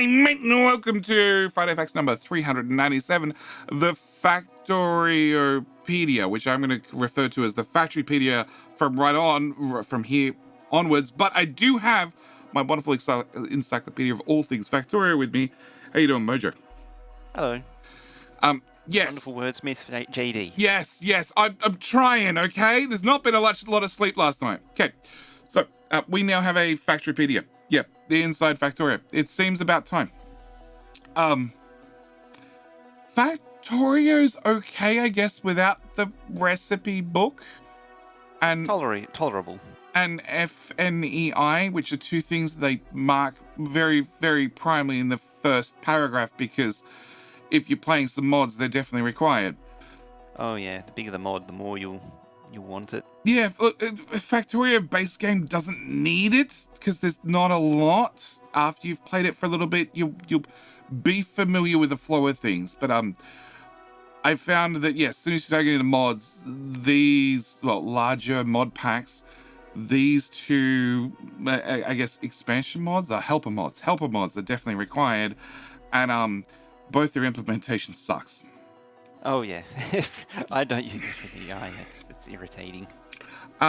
G'day, mate, and welcome to Friday Facts number 397, the Factoriopedia, which I'm going to refer to as the Factory-Pedia from here onwards. But I do have my wonderful encyclopedia of all things Factorio with me. How you doing, Mojo? Hello. Yes. Wonderful wordsmith, JD. Yes, I'm trying, okay? There's not been a lot of sleep last night. Okay, so we now have a Factory-Pedia. Yep, the inside Factorio. It seems about time. Factorio's okay, I guess, without the recipe book. And It's tolerable. And FNEI, which are two things they mark very, very primarily in the first paragraph, because if you're playing some mods, they're definitely required. Oh yeah, the bigger the mod, the more you'll want it. Yeah, look, Factorio base game doesn't need it because there's not a lot. After you've played it for a little bit, you'll be familiar with the flow of things. But I found that yes, as soon as you start getting into mods, these larger mod packs, these two, I guess, expansion mods are helper mods. Helper mods are definitely required, and both their implementation sucks. Oh yeah, I don't use it for the eye. It's irritating. So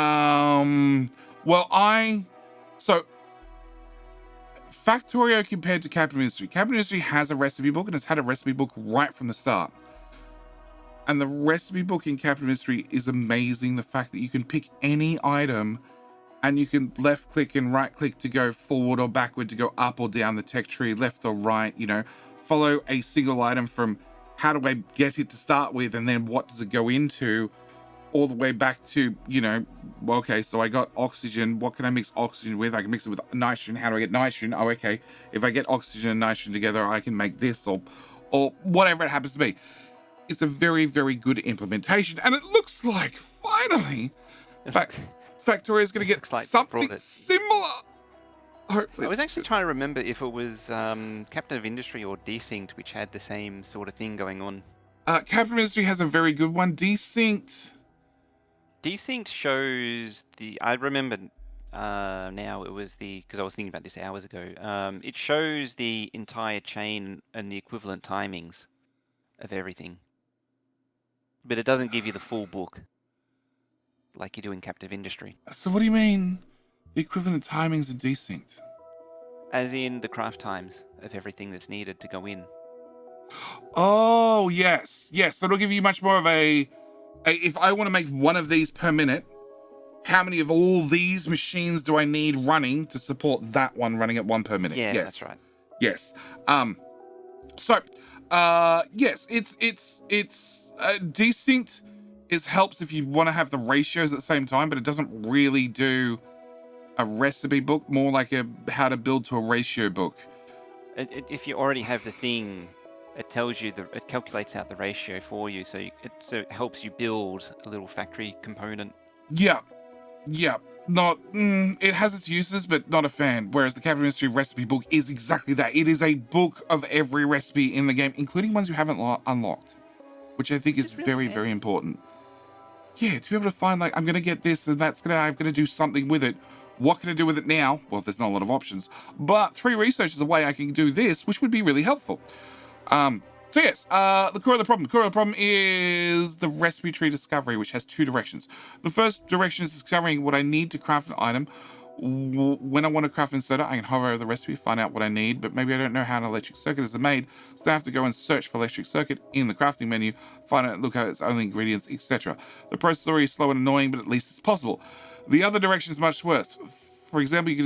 Factorio compared to Capital Industry. Capital Industry has a recipe book and has had a recipe book right from the start. And the recipe book in Capital Industry is amazing. The fact that you can pick any item and you can left click and right click to go forward or backward, to go up or down the tech tree, left or right, follow a single item from how do I get it to start with, and then what does it go into, all the way back to, okay, so I got oxygen. What can I mix oxygen with? I can mix it with nitrogen. How do I get nitrogen? Oh, okay. If I get oxygen and nitrogen together, I can make this or whatever it happens to be. It's a very, very good implementation. And it looks like, finally, Factorio is going to get something similar. Hopefully. I was actually trying to remember if it was Captain of Industry or Desynced, which had the same sort of thing going on. Captain of Industry has a very good one. Desynced shows the... I remember now it was because I was thinking about this hours ago. It shows the entire chain and the equivalent timings of everything. But it doesn't give you the full book like you do in Captive Industry. So what do you mean the equivalent timings are Desynced? As in the craft times of everything that's needed to go in. Oh, yes. So it'll give you much more of if I want to make one of these per minute, how many of all these machines do I need running to support that one running at one per minute? Yeah, yes. That's right. Yes. Yes, it's Desynced helps if you want to have the ratios at the same time, but it doesn't really do a recipe book, more like a how to build to a ratio book. If you already have the thing, it tells you it calculates out the ratio for you, so it helps you build a little factory component. Yeah. Not it has its uses, but not a fan. Whereas the Capital Industry recipe book is exactly that. It is a book of every recipe in the game, including ones you haven't unlocked, which I think is very, very important. Yeah, to be able to find I'm gonna get this and I'm gonna do something with it. What can I do with it now? Well, there's not a lot of options, but 3 research is a way I can do this, which would be really helpful. So yes, the core of the problem. The core of the problem is the recipe tree discovery, which has 2 directions. The first direction is discovering what I need to craft an item. When I want to craft an inserter, I can hover over the recipe, find out what I need, but maybe I don't know how an electric circuit is made, so I have to go and search for electric circuit in the crafting menu, find out, look at its only ingredients, etc. The process is slow and annoying, but at least it's possible. The other direction is much worse. For example, you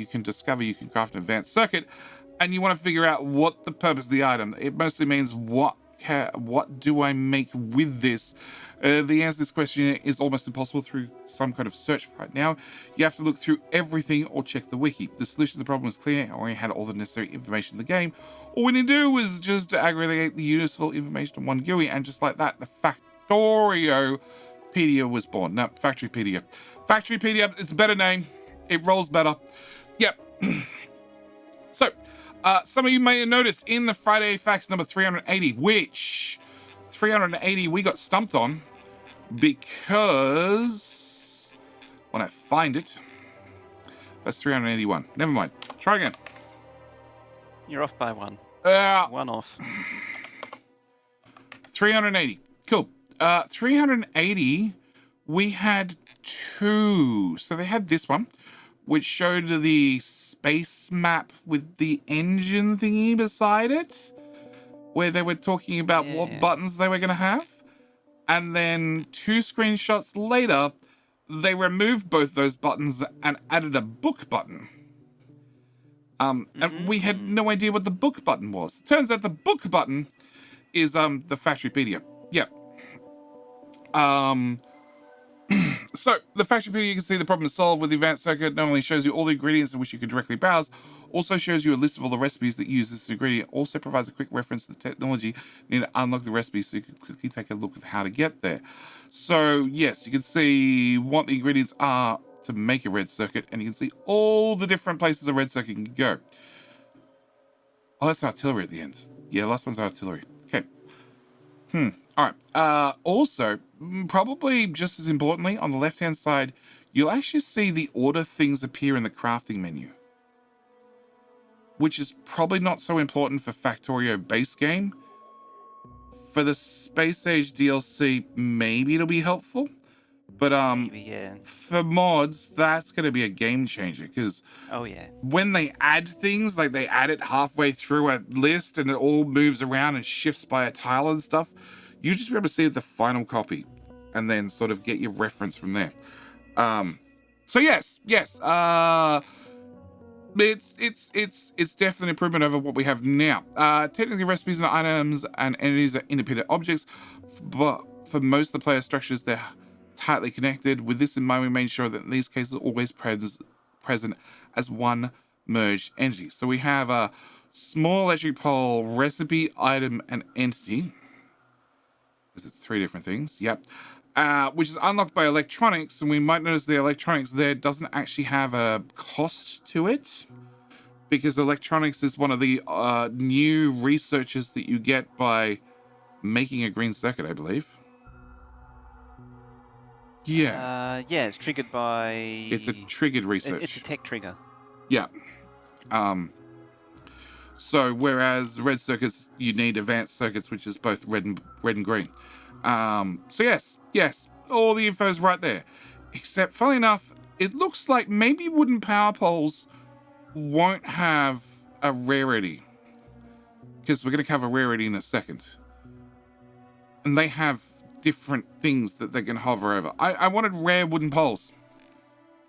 can discover you can craft an advanced circuit, and you want to figure out what the purpose of the item. It mostly means what do I make with this? The answer to this question is almost impossible through some kind of search right now. You have to look through everything or check the wiki. The solution to the problem is clear. I already had all the necessary information in the game. All we need to do is just aggregate the useful information in one GUI, and just like that, the Factoriopedia was born. No, Factory-Pedia. Factory-Pedia, it's a better name. It rolls better. Yep. So, some of you may have noticed in the Friday Facts number 380, which 380 we got stumped on because when I find it, that's 381. Never mind. Try again. You're off by one. Uh, One off. 380. Cool. 380, we had two. So they had this one, which showed the space map with the engine thingy beside it, where they were talking about what Yeah. buttons they were going to have. And then 2 screenshots later, they removed both those buttons and added a book button. And we had no idea what the book button was. Turns out the book button is the Factory-Pedia. Yep. So the Factory-Pedia, you can see the problem is solved with the advanced circuit. Not only shows you all the ingredients in which you can directly browse, also shows you a list of all the recipes that use this ingredient. Also provides a quick reference to the technology needed to unlock the recipe, so you can quickly take a look at how to get there. So yes, you can see what the ingredients are to make a red circuit, and you can see all the different places a red circuit can go. Oh, that's artillery at the end. Yeah, last one's artillery. Okay. All right. Also, probably just as importantly, on the left-hand side, you'll actually see the order things appear in the crafting menu, which is probably not so important for Factorio base game. For the Space Age DLC, maybe it'll be helpful, but Maybe, yeah. for mods, that's going to be a game changer, because Oh, yeah. when they add things, like they add it halfway through a list and it all moves around and shifts by a tile and stuff, you just be able to see the final copy and then sort of get your reference from there. So yes, it's definitely an improvement over what we have now. Technically, recipes and items and entities are independent objects, but for most of the player structures, they're tightly connected. With this in mind, we made sure that in these cases, always present as one merged entity. So we have a small electric pole, recipe, item, and entity, because it's 3 different things. Yep. Which is unlocked by electronics, and we might notice the electronics there doesn't actually have a cost to it, because electronics is one of the new researches that you get by making a green circuit, I believe. Yeah. Yeah, it's triggered by... It's a triggered research. It's a tech trigger. Yeah. So whereas red circuits, you need advanced circuits, which is both red and green. So yes, all the info is right there. Except, funnily enough, it looks like maybe wooden power poles won't have a rarity, because we're going to cover rarity in a second. And they have different things that they can hover over. I wanted rare wooden poles.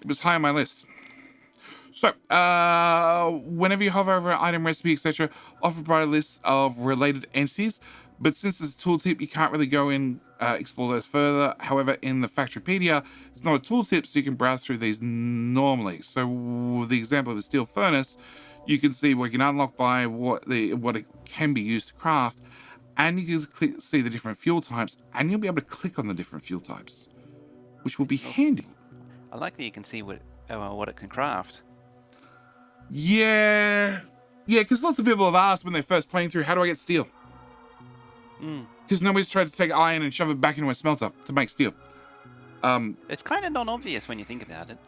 It was high on my list. So, whenever you hover over an item, recipe, etc., offer by a list of related entities. But since it's a tooltip, you can't really go in, explore those further. However, in the Factory-Pedia, it's not a tooltip, so you can browse through these normally. So, the example of the steel furnace, you can see we can unlock by what it can be used to craft, and you can see the different fuel types, and you'll be able to click on the different fuel types, which will be handy. I like that you can see what it can craft. Yeah, because lots of people have asked when they're first playing through, how do I get steel? Because nobody's tried to take iron and shove it back into a smelter to make steel. It's kind of non-obvious when you think about it.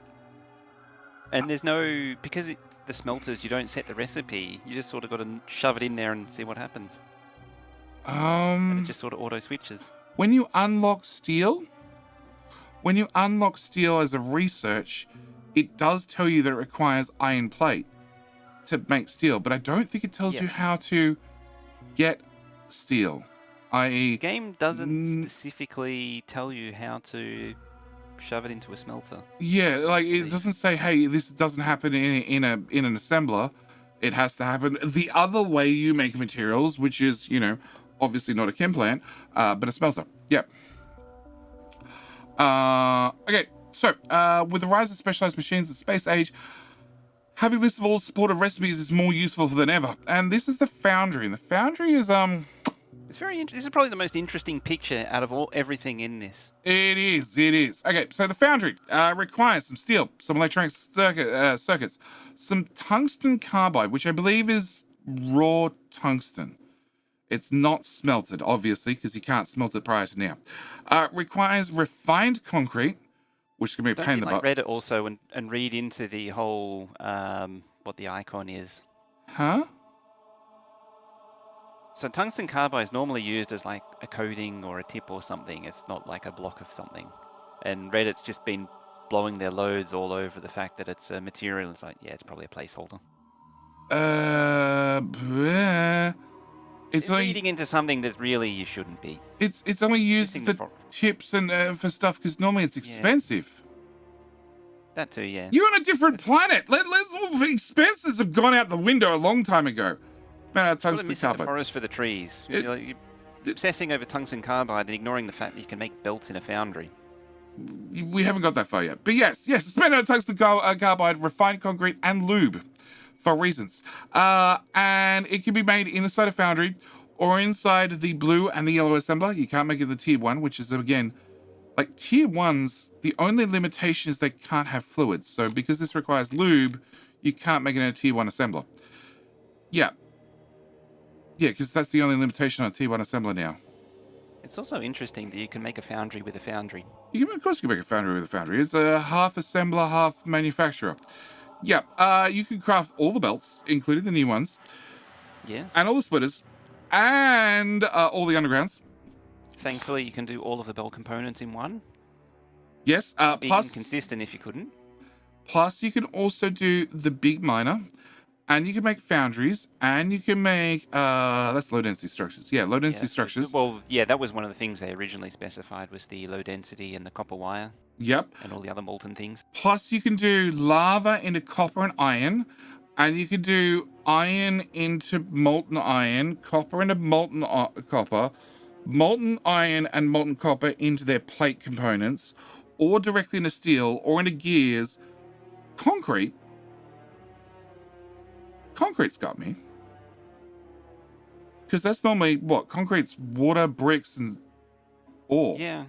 And there's no... Because the smelters, you don't set the recipe, you just sort of got to shove it in there and see what happens. And it just sort of auto-switches. When you unlock steel as a research, it does tell you that it requires iron plate to make steel, but I don't think it tells you how to get steel, i.e. The game doesn't specifically tell you how to shove it into a smelter. Yeah, like it doesn't say, hey, this doesn't happen in an assembler. It has to happen the other way you make materials, which is, obviously not a chem plant, but a smelter. Yep. Okay, so with the rise of specialized machines in Space Age, having a list of all supported recipes is more useful than ever. And this is the Foundry, and the Foundry is It's very. This is probably the most interesting picture out of everything in this. It is. Okay, so the Foundry requires some steel, some electronic circuits, some tungsten carbide, which I believe is raw tungsten. It's not smelted, obviously, because you can't smelt it prior to now. Requires refined concrete, which is going to be a pain in the butt. Read it also and read into the whole what the icon is. Huh? So tungsten carbide is normally used as like a coating or a tip or something. It's not like a block of something. And Reddit's just been blowing their loads all over the fact that it's a material. It's like, yeah, it's probably a placeholder. It's only Reading into something that really you shouldn't be. it's only used Missing for the tips and for stuff because normally it's expensive. That too, yeah. You're on a different planet. Expenses have gone out the window a long time ago. Man, It's sort of tungsten missing the carbide. forest for the trees. You're obsessing over tungsten carbide and ignoring the fact that you can make belts in a foundry. We haven't got that far yet. But yes, it's made out of tungsten carbide, refined concrete, and lube for reasons. And it can be made inside a foundry or inside the blue and the yellow assembler. You can't make it the tier 1, which is, again, like tier 1s, the only limitation is they can't have fluids. So because this requires lube, you can't make it in a tier 1 assembler. Yeah, because that's the only limitation on a tier 1 assembler now. It's also interesting that you can make a foundry with a foundry. Of course you can make a foundry with a foundry. It's a half assembler, half manufacturer. Yeah, you can craft all the belts, including the new ones. Yes. And all the splitters. And all the undergrounds. Thankfully, you can do all of the belt components in one. Yes, Be plus inconsistent if you couldn't. Plus, you can also do the big miner. And you can make foundries. And you can make... that's low-density structures. Yeah, low-density structures. Well, yeah, that was one of the things they originally specified was the low density and the copper wire. Yep. And all the other molten things. Plus, you can do lava into copper and iron. And you can do iron into molten iron, copper into molten copper, molten iron and molten copper into their plate components, or directly into steel, or into gears. Concrete's got me. Because that's normally, what? Concrete's water, bricks, and ore. Yeah.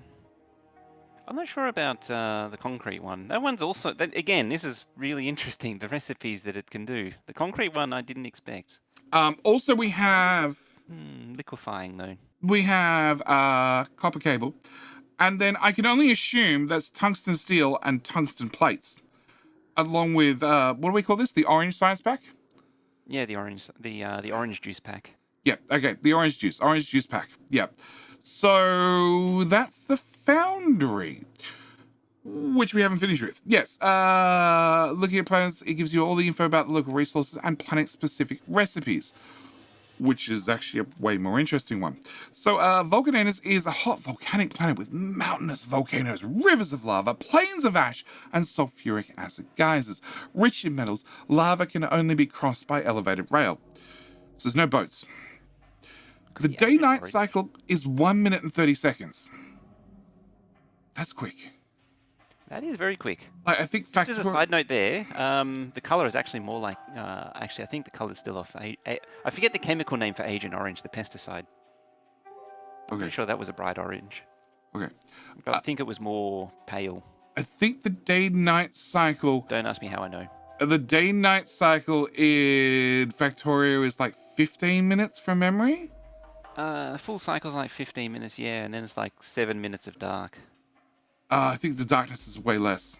I'm not sure about the concrete one. That one's also... again, this is really interesting, the recipes that it can do. The concrete one I didn't expect. Also, we have... liquefying, though. We have copper cable. And then I can only assume that's tungsten steel and tungsten plates. Along with, what do we call this? The orange science pack? Yeah, the orange juice pack. Yeah, okay, the orange juice pack. Yeah. So that's the foundry, which we haven't finished with. Yes, looking at planets, it gives you all the info about the local resources and planet-specific recipes, which is actually a way more interesting one. So, Vulcananus is a hot volcanic planet with mountainous volcanoes, rivers of lava, plains of ash, and sulfuric acid geysers. Rich in metals, lava can only be crossed by elevated rail. So there's no boats. The day-night cycle is 1 minute and 30 seconds. That's quick. That is very quick. I think Just as a side note there, the color is actually more like... actually, I think the color is still off. I forget the chemical name for Agent Orange, the pesticide. I'm pretty sure that was a bright orange. Okay. But I think it was more pale. I think the day-night cycle... Don't ask me how I know. The day-night cycle in Factorio is like 15 minutes from memory? Full cycle's like 15 minutes, yeah, and then it's like 7 minutes of dark. I think the darkness is way less.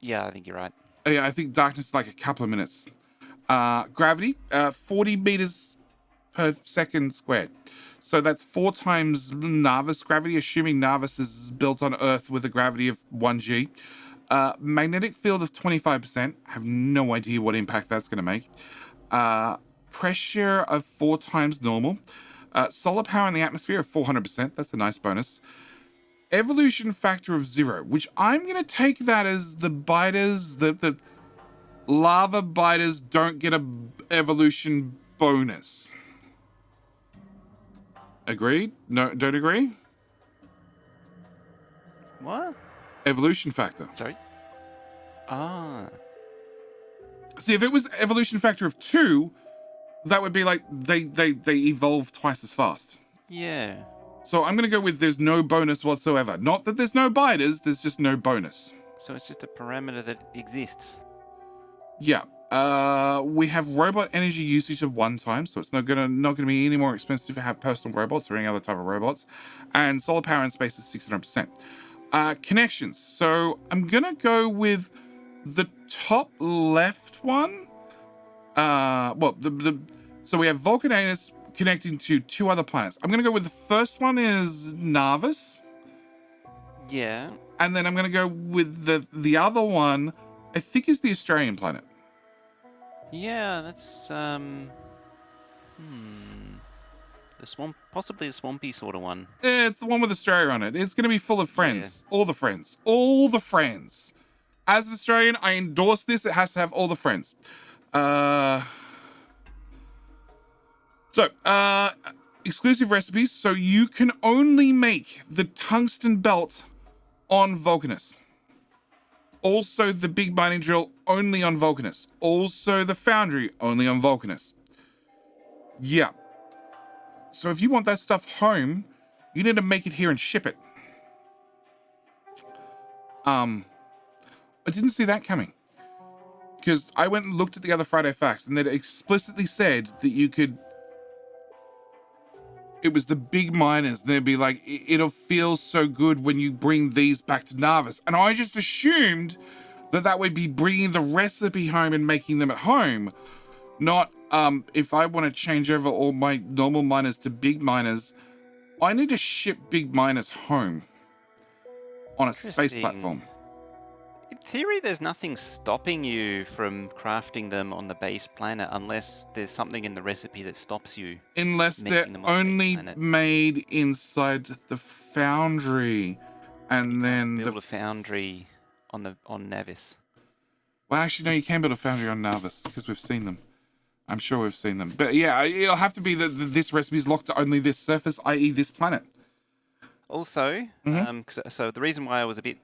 Yeah, I think you're right. Yeah, I think darkness is like a couple of minutes. Gravity, 40 meters per second squared. So that's 4 times Narvis gravity, assuming Narvis is built on Earth with a gravity of 1G. Magnetic field of 25%. I have no idea what impact that's going to make. Pressure of 4 times normal. Solar power in the atmosphere of 400%. That's a nice bonus. Evolution factor of 0, which I'm going to take that as the biters, the lava biters don't get a evolution bonus. Agreed? No, don't agree? What? Evolution factor. Sorry? Ah. See, if it was evolution factor of 2, that would be like they evolve twice as fast. Yeah. So I'm going to go with there's no bonus whatsoever. Not that there's no biters, there's just no bonus. So it's just a parameter that exists. Yeah. We have robot energy usage of 1 time, so it's not gonna be any more expensive to have personal robots or any other type of robots. And solar power in space is 600%. Connections. So I'm gonna go with the top left one. So we have Vulcananus connecting to 2 other planets. I'm going to go with the first one is Narvis. Yeah. And then I'm going to go with the other one, I think is the Australian planet. Yeah, that's the swamp, possibly a swampy sort of one. It's the one with Australia on it. It's going to be full of friends. Yeah. All the friends. All the friends. As an Australian, I endorse this. It has to have all the friends. Exclusive recipes. So you can only make the tungsten belt on Vulcanus. Also the big mining drill only on Vulcanus. Also the foundry only on Vulcanus. Yeah. So if you want that stuff home, you need to make it here and ship it. I didn't see that coming. Because I went and looked at the other Friday facts and it explicitly said that you could... It was the big miners. And they'd be like, it'll feel so good when you bring these back to Narvis. And I just assumed that would be bringing the recipe home and making them at home. Not, if I want to change over all my normal miners to big miners, I need to ship big miners home on a space platform. In theory, there's nothing stopping you from crafting them on the base planet unless there's something in the recipe that stops you. Unless they're only made inside the foundry. And then build a foundry on Navis. Well, actually, no, you can build a foundry on Narvis because we've seen them. I'm sure we've seen them. But yeah, it'll have to be that this recipe is locked to only this surface, i.e. this planet. Also, so the reason why I was a bit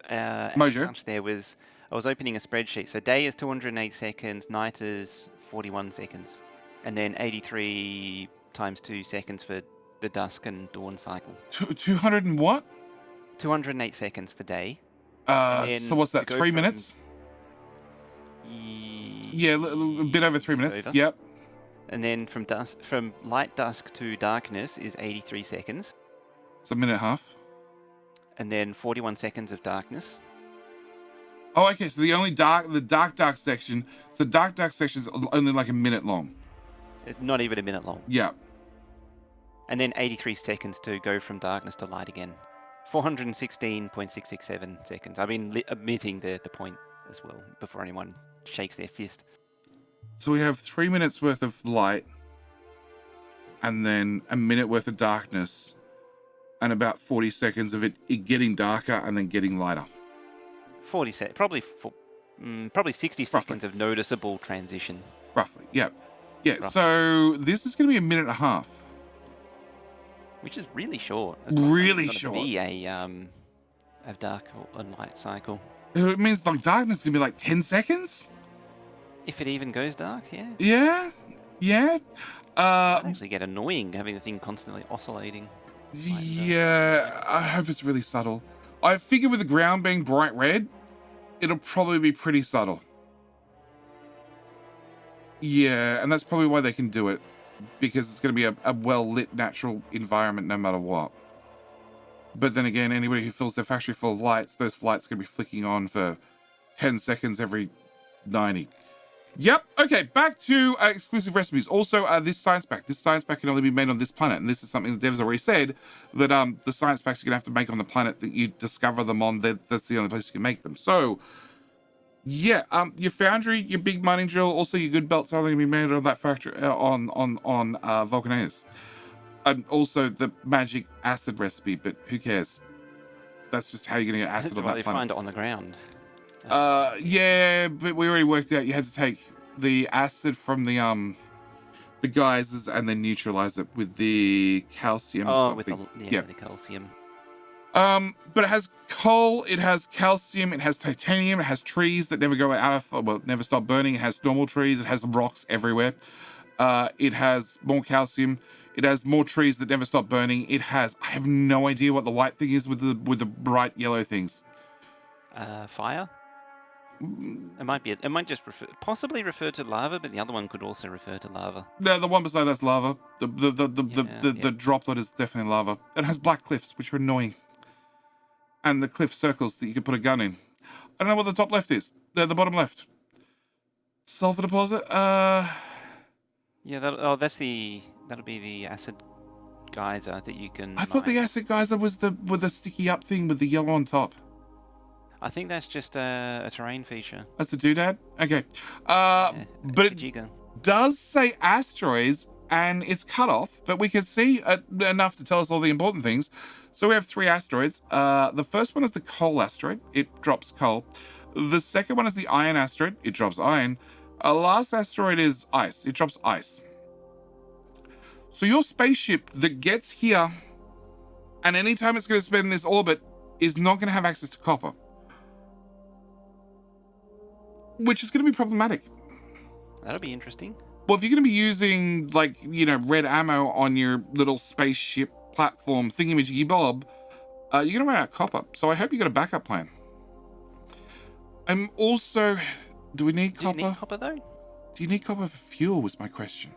Mojo there was I was opening a spreadsheet. So day is 208 seconds, night is 41 seconds, and then 83 times 2 seconds for the dusk and dawn cycle. 200 and what? 208 seconds for day. So what's that? 3 minutes? Yeah, a bit over 3 minutes. Over. Yep. And then from light dusk to darkness is 83 seconds. It's a minute and a half. And then 41 seconds of darkness. Oh, okay. So the dark section. So dark section is only like a minute long. Not even a minute long. Yeah. And then 83 seconds to go from darkness to light again. 416.667 seconds. I've been omitting the point as well before anyone shakes their fist. So we have 3 minutes worth of light, and then a minute worth of darkness, and about 40 seconds of it getting darker and then getting lighter. 40 seconds, probably 60 seconds of noticeable transition. Roughly, yeah. Yeah, roughly. So this is going to be a minute and a half. Which is really short. Really short. Be a dark or light cycle. It means like darkness is going to be like 10 seconds? If it even goes dark, yeah. Yeah, yeah. It actually get annoying having the thing constantly oscillating. Yeah, I hope it's really subtle. I figure with the ground being bright red, it'll probably be pretty subtle. Yeah, and that's probably why they can do it. Because it's going to be a well-lit natural environment no matter what. But then again, anybody who fills their factory full of lights, those lights are going to be flicking on for 10 seconds every 90. Yep. Okay, back to exclusive recipes. Also, this science pack. This science pack can only be made on this planet. And this is something the devs already said, that the science packs you're going to have to make on the planet that you discover them on. That's the only place you can make them. So, yeah, your foundry, your big mining drill, also your good belts are only going to be made on that factory, on Vulcanus. And also the magic acid recipe, but who cares? That's just how you're going to get acid on that planet. Find it on the ground. Yeah, but we already worked out you had to take the acid from the geysers and then neutralize it with the calcium or something. With the calcium. But it has coal, it has calcium, it has titanium, it has trees that never go out of, well, never stop burning. It has normal trees, it has rocks everywhere. It has more calcium. It has more trees that never stop burning. It has, I have no idea what the white thing is with the bright yellow things. Fire? It might just possibly refer to lava, but the other one could also refer to lava. No, the one beside that's lava. The droplet is definitely lava. It has black cliffs, which are annoying. And the cliff circles that you could put a gun in. I don't know what the top left is. The bottom left. Sulfur deposit? Yeah, that's the That'll be the acid geyser that you can I thought the mine. acid geyser was with the sticky up thing with the yellow on top. I think that's just a terrain feature. That's the doodad? Okay. Yeah, But a it jigger. does say asteroids and it's cut off, but we can see enough to tell us all the important things. So we have 3 asteroids. The first one is the coal asteroid. It drops coal. The second one is the iron asteroid. It drops iron. Last asteroid is ice. It drops ice. So your spaceship that gets here and anytime it's going to spend in this orbit is not going to have access to copper, which is going to be problematic. That'll be interesting. Well, if you're going to be using, like, you know, red ammo on your little spaceship platform thingamajiggy bob, you're going to run out of copper. So I hope you got a backup plan. I'm also... Do we need copper? Do you need copper, though? Do you need copper for fuel, was my question.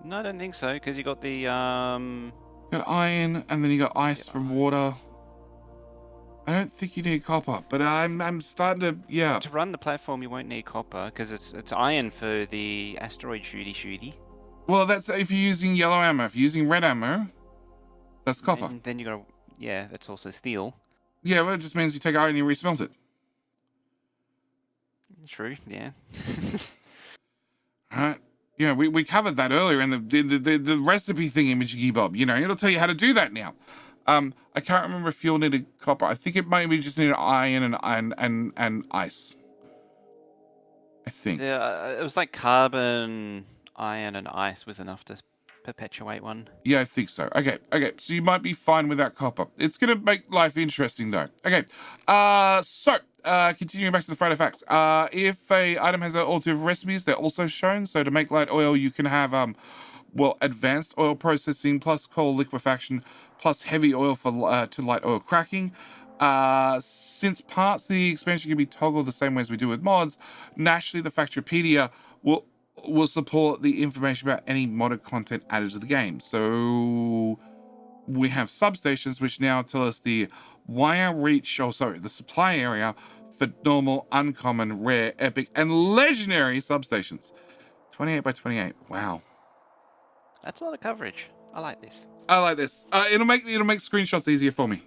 No, I don't think so, because you got the... You got iron, and then you got ice from water. I don't think you need copper, but I'm starting to... Yeah. To run the platform, you won't need copper, because it's iron for the asteroid shooty. Well, that's if you're using yellow ammo. If you're using red ammo, that's copper. And then you got... Yeah, that's also steel. Yeah, well, it just means you take iron and you resmelt it. True, yeah. Alright. Yeah, we covered that earlier in the recipe thingy, Bob. You know, it'll tell you how to do that now. I can't remember if fuel needed copper. I think it maybe just needed iron and ice. I think. Yeah, it was like carbon, iron, and ice was enough to perpetuate one. Yeah, I think so. Okay. So you might be fine without copper. It's gonna make life interesting though. Okay. Continuing back to the Friday facts. If a item has alternative recipes, they're also shown. So to make light oil, you can have advanced oil processing plus coal liquefaction plus heavy oil for to light oil cracking. Since parts of the expansion can be toggled the same way as we do with mods, naturally the Factory-Pedia will support the information about any modded content added to the game. So we have substations which now tell us the the supply area for normal, uncommon, rare, epic, and legendary substations. 28 by 28. Wow. That's a lot of coverage. I like this. I like this. It'll make screenshots easier for me.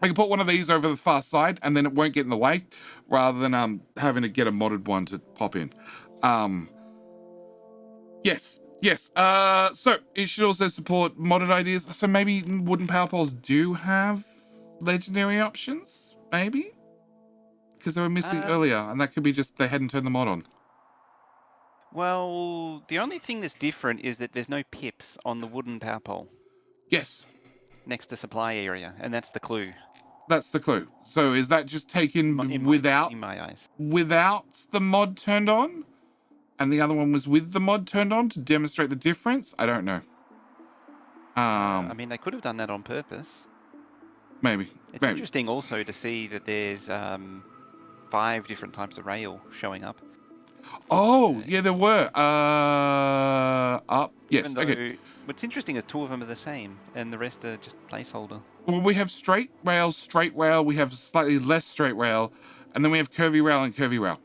I can put one of these over the far side and then it won't get in the way rather than having to get a modded one to pop in. Yes. So it should also support modded ideas. So maybe wooden power poles do have legendary options, maybe? Because they were missing earlier, and that could be just they hadn't turned the mod on. Well, the only thing that's different is that there's no pips on the wooden power pole. Yes. Next to supply area, and that's the clue. That's the clue. So is that just taken without in my eyes, without the mod turned on? And the other one was with the mod turned on to demonstrate the difference? I don't know. I mean, they could have done that on purpose. Maybe. It's interesting also to see that there's 5 different types of rail showing up. Oh, yeah, there were. Up. Yes, okay. What's interesting is 2 of them are the same, and the rest are just placeholder. Well, we have straight rail, we have slightly less straight rail, and then we have curvy rail and curvy rail.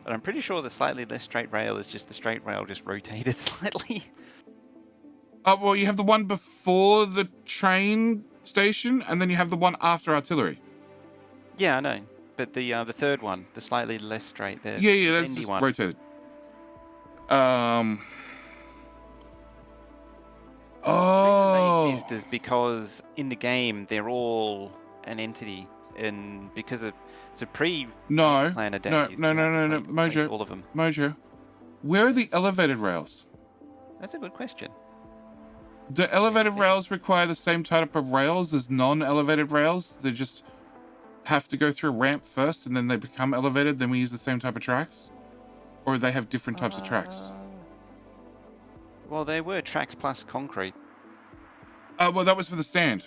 But I'm pretty sure the slightly less straight rail is just the straight rail just rotated slightly. Oh, well, you have the one before the train station, and then you have the one after artillery. Yeah, I know. But the third one, the slightly less straight, that's just one. Rotated. The reason they exist is because in the game they're all an entity, and because it's a pre-planner days. No, Mojo. All of them. Mojo, where are the elevated rails? That's a good question. Do elevated rails require the same type of rails as non-elevated rails? They just have to go through a ramp first and then they become elevated, then we use the same type of tracks? Or they have different types of tracks? Well, they were tracks plus concrete. Well, that was for the stand.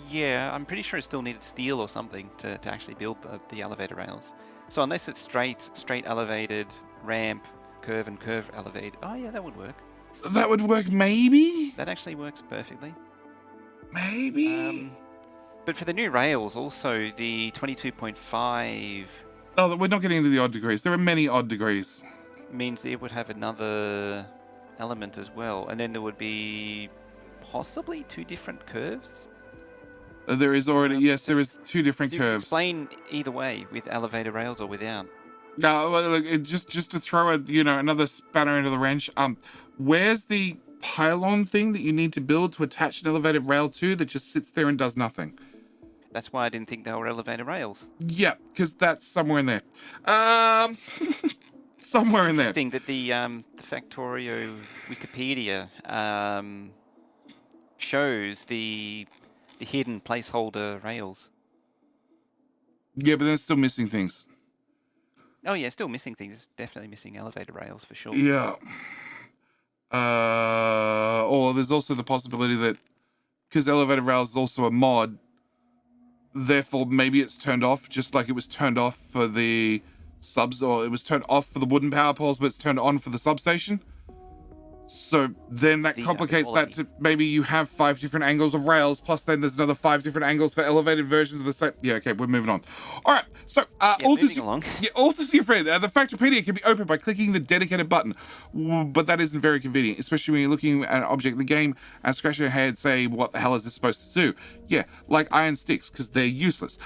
Yeah, I'm pretty sure it still needed steel or something to actually build the elevator rails. So unless it's straight elevated, ramp, curve and curve elevated. Oh yeah, that would work. That would work, maybe? That actually works perfectly. Maybe? But for the new rails, also the 22.5... Oh, we're not getting into the odd degrees. There are many odd degrees. means it would have another element as well, and then there would be possibly 2 different curves. There is already, yes, there is 2 different So you could curves. explain either way, with elevator rails or without. No, look, just to throw another spanner into the wrench. Where's the pylon thing that you need to build to attach an elevated rail to that just sits there and does nothing? That's why I didn't think they were elevator rails. Yeah, because that's somewhere in there. Somewhere in there. Interesting that the Factorio Wikipedia shows the hidden placeholder rails. Yeah, but then it's still missing things. Oh yeah, still missing things. It's definitely missing elevator rails for sure. Yeah. Or there's also the possibility that because elevated rails is also a mod, therefore maybe it's turned off, just like it was turned off for the subs, or it was turned off for the wooden power poles, but it's turned on for the substation. So then that complicates that to maybe you have 5 different angles of rails, plus then there's another 5 different angles for elevated versions of the same. Yeah, okay, we're moving on. All right, so moving along. Yeah, all to see your friend. The Factory-Pedia can be opened by clicking the dedicated button, but that isn't very convenient, especially when you're looking at an object in the game and scratching your head, say, what the hell is this supposed to do? Yeah, like iron sticks, because they're useless.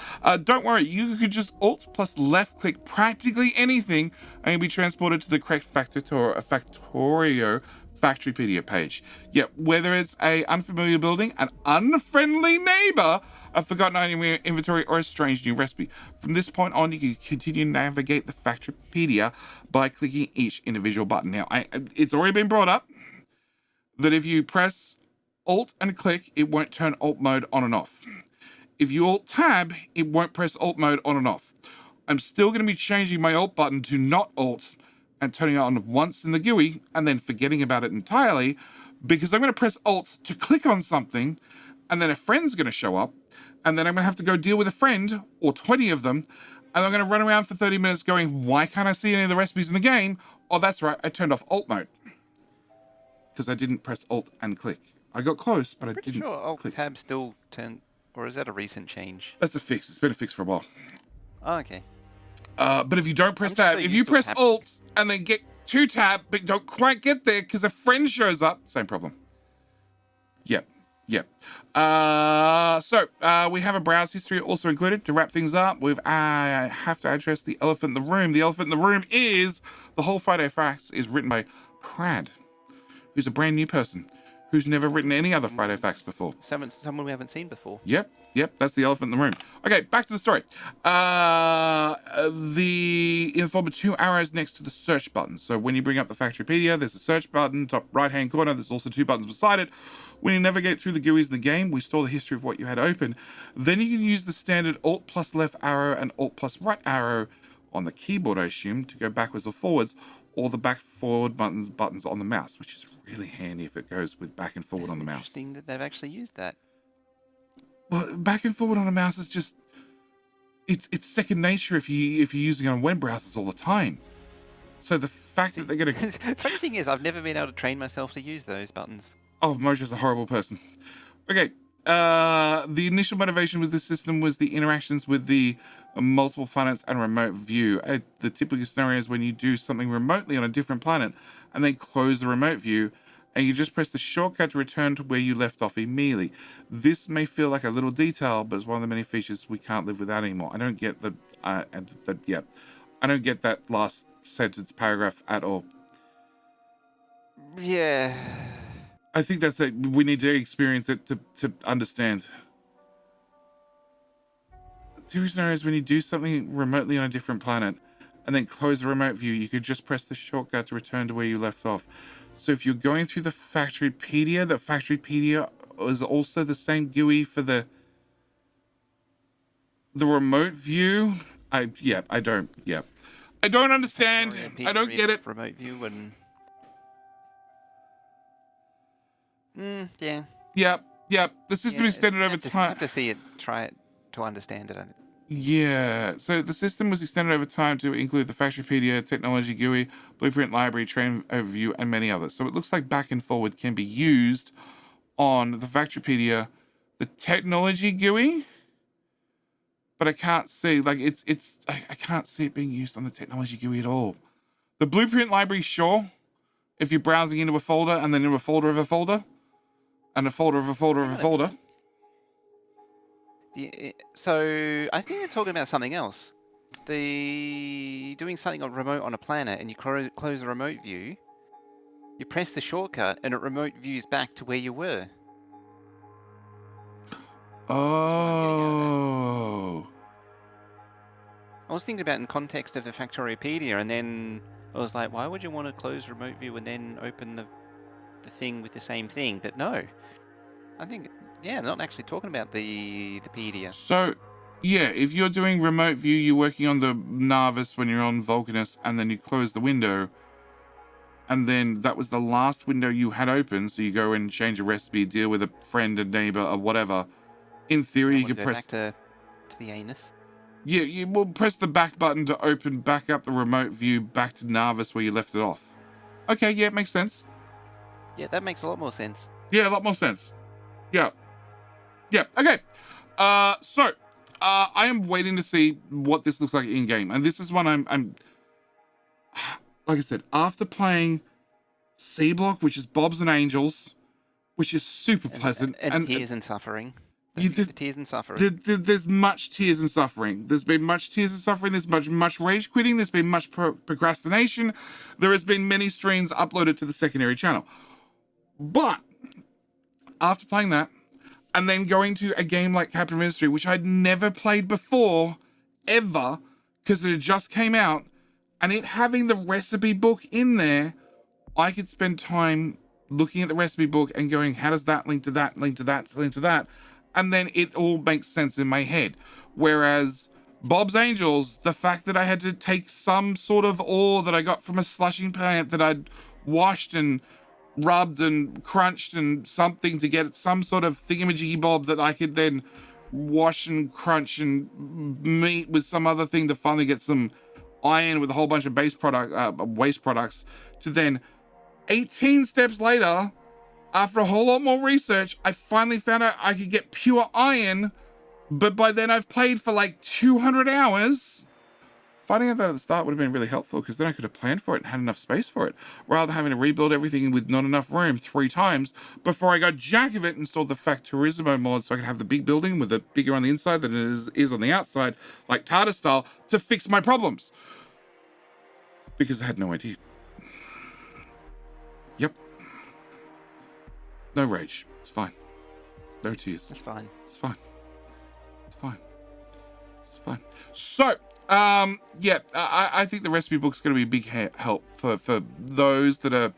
Don't worry, you could just Alt plus left click practically anything and you'll be transported to the correct Factorio Factory-Pedia page. Yeah, whether it's a unfamiliar building, an unfriendly neighbor, a forgotten item in your inventory, or a strange new recipe. From this point on, you can continue to navigate the Factory-Pedia by clicking each individual button. Now, it's already been brought up that if you press Alt and click, it won't turn Alt mode on and off. If you Alt tab, it won't press Alt mode on and off. I'm still going to be changing my Alt button to not Alt and turning it on once in the GUI and then forgetting about it entirely, because I'm going to press Alt to click on something and then a friend's going to show up and then I'm going to have to go deal with a friend or 20 of them and I'm going to run around for 30 minutes going, why can't I see any of the recipes in the game? Oh, that's right, I turned off Alt mode because I didn't press Alt and click. I got close, but I Pretty didn't sure Alt click. tab still turned, or is that a recent change? That's a fix. It's been a fix for a while. Oh, okay. But if you don't press I'm just tab, so if used you to press tab- Alt and then get to tab, but don't quite get there because a friend shows up, same problem. Yep. So we have a browse history also included. To wrap things up, I have to address the elephant in the room. The elephant in the room is the whole Friday Facts is written by Prad, who's a brand new person who's never written any other Friday Facts before. Someone we haven't seen before. Yep, that's the elephant in the room. Okay, back to the story. In the form of 2 arrows next to the search button. So when you bring up the Factory-Pedia, there's a search button, top right-hand corner. There's also 2 buttons beside it. When you navigate through the GUIs in the game, we store the history of what you had open. Then you can use the standard Alt plus left arrow and Alt plus right arrow on the keyboard, I assume, to go backwards or forwards, or the back forward buttons on the mouse, which is really handy if it goes with back and forward on the mouse. Interesting that they've actually used that. Well, back and forward on a mouse is just it's second nature if you're using it on web browsers all the time. So the fact that they're gonna Funny thing is, I've never been able to train myself to use those buttons. Oh, Mojo's a horrible person. Okay. The initial motivation with this system was the interactions with the multiple planets and remote view. The typical scenario is when you do something remotely on a different planet and then close the remote view and you just press the shortcut to return to where you left off immediately. This may feel like a little detail, but it's one of the many features we can't live without anymore. I don't get I don't get that last sentence paragraph at all. Yeah. I think that's it. We need to experience it to understand. Two scenarios when you do something remotely on a different planet and then close the remote view, you could just press the shortcut to return to where you left off. So if you're going through the Factory-Pedia, the Factory-Pedia is also the same GUI for the remote view. I don't understand. I don't get it. Remote view and yeah. Yep. The system extended over time. You have to see it, try it to understand it. Yeah, so the system was extended over time to include the Factory-Pedia, Technology GUI, Blueprint Library, Train Overview, and many others. So it looks like back and forward can be used on the Factory-Pedia, the Technology GUI, but I can't see, like, I can't see it being used on the Technology GUI at all. The blueprint library, sure. If you're browsing into a folder and then into a folder of a folder, and a folder of a folder of a folder. So I think they're talking about something else. Doing something on remote on a planet, and you close the remote view. You press the shortcut, and it remote views back to where you were. Oh. I was thinking about in context of the Factory-Pedia, and then I was like, why would you want to close remote view and then open the thing with the same thing? But no, I think, yeah, not actually talking about the Pedia. So, yeah, if you're doing remote view, you're working on the Narvis when you're on Vulcanus, and then you close the window, and then that was the last window you had open, so you go and change a recipe, deal with a friend, a neighbor, or whatever. In theory, you could press... back to the anus. Yeah, you will press the back button to open back up the remote view back to Narvis where you left it off. Okay, yeah, it makes sense. Yeah, that makes a lot more sense. Yeah, a lot more sense. Yeah. Yeah, okay. So, I am waiting to see what this looks like in-game. And this is one I'm... Like I said, after playing C-Block, which is Bobs and Angels, which is super pleasant. And Tears and Suffering. Tears and Suffering. There's much tears and suffering. There's been much tears and suffering. There's much rage quitting. There's been much procrastination. There has been many streams uploaded to the secondary channel. But after playing that, and then going to a game like Captain Ministry, which I'd never played before, ever, because it had just came out, and it having the recipe book in there, I could spend time looking at the recipe book and going, how does that link to that, link to that, link to that? And then it all makes sense in my head. Whereas Bob's Angels, the fact that I had to take some sort of ore that I got from a slushing plant that I'd washed and rubbed and crunched and something to get some sort of thingamajiggy bob that I could then wash and crunch and meet with some other thing to finally get some iron with a whole bunch of waste products, to then 18 steps later, after a whole lot more research, I finally found out I could get pure iron, but by then I've played for like 200 hours. Finding out that at the start would have been really helpful, because then I could have planned for it and had enough space for it, rather than having to rebuild everything with not enough room 3 times before I got jack of it and installed the Factorismo mod so I could have the big building with it bigger on the inside than it is on the outside, like Tata style, to fix my problems. Because I had no idea. Yep. No rage. It's fine. No tears. It's fine. It's fine. It's fine. It's fine. So, yeah, I think the recipe book's going to be a big help for those that are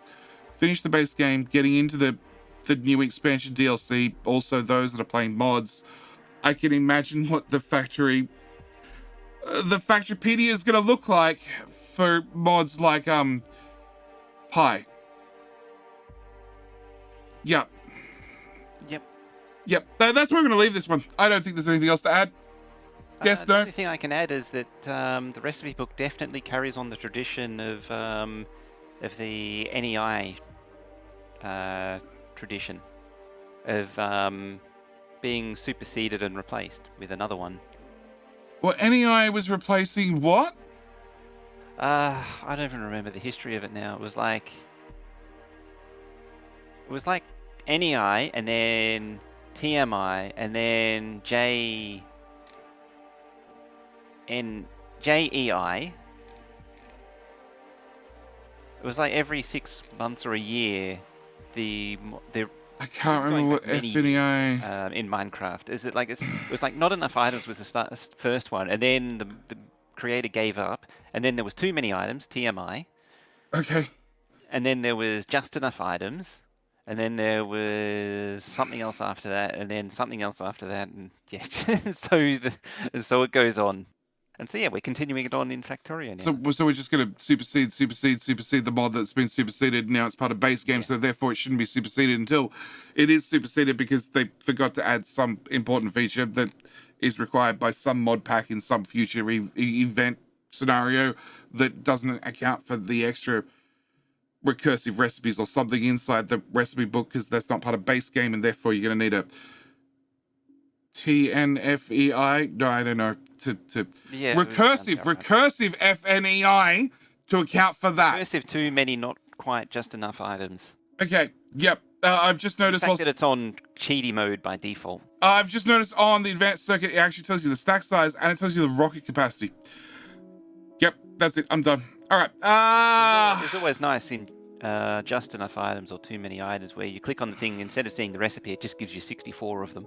finished the base game, getting into the new expansion DLC, also those that are playing mods. I can imagine what the Factory-Pedia is going to look like for mods like, Pi. Yep. That's where we're going to leave this one. I don't think there's anything else to add. Yes, The no? only thing I can add is that the recipe book definitely carries on the tradition of the NEI tradition of being superseded and replaced with another one. Well, NEI was replacing what? I don't even remember the history of it now. It was like NEI and then TMI and then JEI. It was like every 6 months or a year. I can't remember what FNEI. In Minecraft. Is it like it was like not enough items was the first one, and then the creator gave up, and then there was too many items, TMI. Okay. And then there was just enough items, and then there was something else after that, and then something else after that, and yeah, so it goes on. And so yeah, we're continuing it on in Factorio now. So we're just going to supersede the mod that's been superseded. Now it's part of base game, yes. So therefore it shouldn't be superseded until it is superseded, because they forgot to add some important feature that is required by some mod pack in some future event scenario that doesn't account for the extra recursive recipes or something inside the recipe book, because that's not part of base game, and therefore you're going to need a TNFEI. No, I don't know. Recursive FNEI to account for that. First of too many, not quite just enough items. Okay, yep. I've just The noticed... fact that it's on cheaty mode by default. I've just noticed on the advanced circuit, it actually tells you the stack size and it tells you the rocket capacity. Yep, that's it. I'm done. All right. It's always nice in just enough items or too many items where you click on the thing, instead of seeing the recipe, it just gives you 64 of them.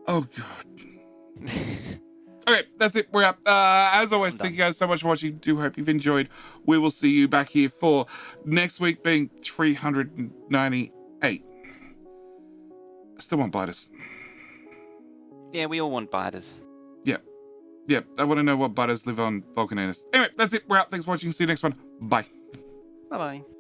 Oh, God. Okay, that's it. We're up. As always, thank you guys so much for watching. Do hope you've enjoyed. We will see you back here for next week being 398. I still want biters. Yeah, we all want biters. Yep, I want to know what butters live on Volcanatus. Anyway, that's it. We're out. Thanks for watching. See you next one. Bye. Bye-bye.